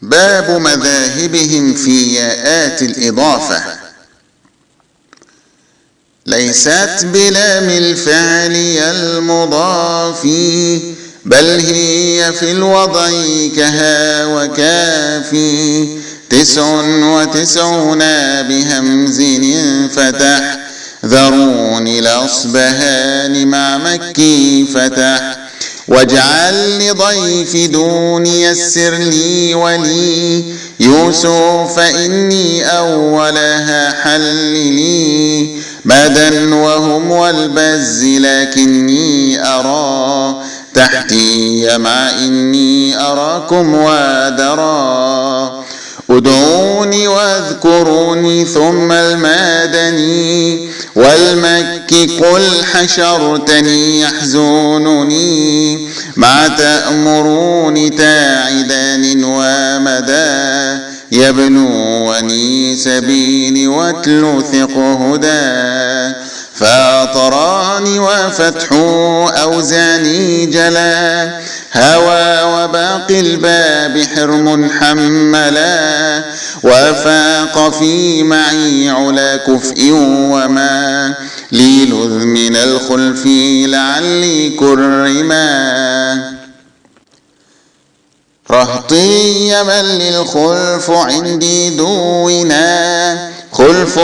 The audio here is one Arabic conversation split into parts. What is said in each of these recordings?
باب مذاهبهم في ياءات الإضافة. ليست بلام الفعل المضاف، بل هي في الوضع كها وكافي. 99 بهمز انفتح، ذروني الأصبهان مع مكي فتح. واجعل لضيف دون يسر لي ولي، يوسف إني أولها حل لي. مدى وهم والبز لكني أرى، تحتي مع إني أراكم ودرا. ادعوني واذكروني ثم المدني، والمكي قل حشرتني يحزنني. مع تأمروني تاعدان ومدى، يبلوني سبيلي واتل ثق هدى. فاطراني وفتح أوزاني جلا، هوى وباقي الباب حرم حملا. وفاق في معي علا كفء وما، لي لذ من الخلف لعلي كرما. رهطي من للخلف عندي دونا، خلف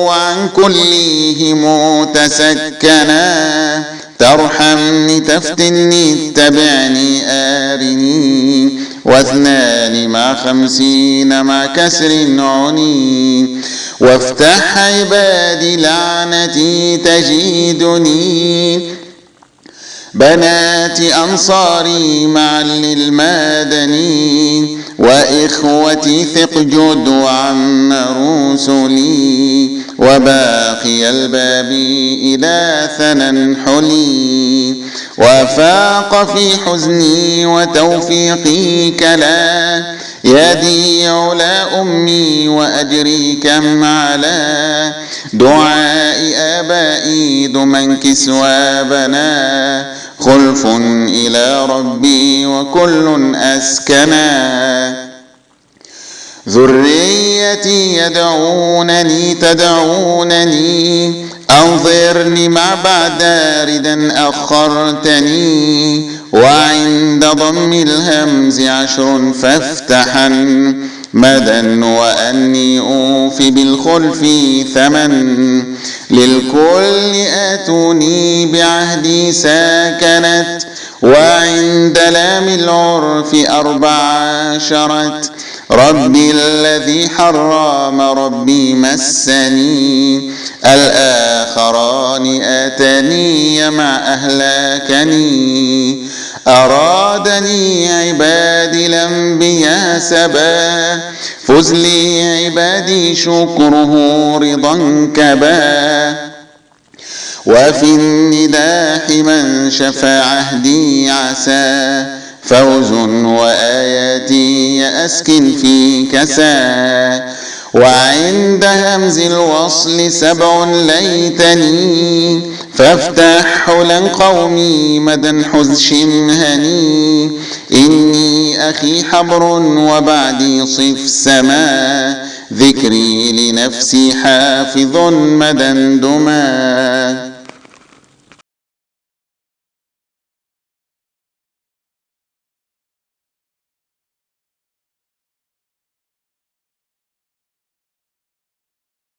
عن كلهم تسكنا. ترحمني تفتني اتبعني آرني، واثنان مع 50 مع كسر عني. وافتح عبادي لعنتي تجيدني، بنات أنصاري معا للمدني. وإخوتي ثق جد وعم رسلي، وباقي الباب إلى ثنى حلي. وفاق في حزني وتوفيقي كلا، يدي علا أمي وأجري كم على. دعاء آبائي دما كسوى بنا، خلف إلى ربي وكل أسكنا. ذريتي يدعونني تدعونني، أنظرني مع بعد ردا أخرتني. وعند ضم الهمز 10 فافتحا، مدى وأني أوفي بالخلف ثمن. للكل آتوني بعهدي ساكنت، وعند لام العرف 14. ربي الذي حرم ربي مسني، الآخران آتاني مع أهلاكني. أرادني عبادي الأنبياء سبا، فز لي عبادي شكره رضا كبا. وفي النداح من شفى عهدي عسى، فوز وآياتي أسكن في كسى. وعند همز الوصل 7 ليتني، فافتح حلا قومي مدى حز شمهني. إني أخي حبر وبعدي صف سما، ذكري لنفسي حافظ مدى دما.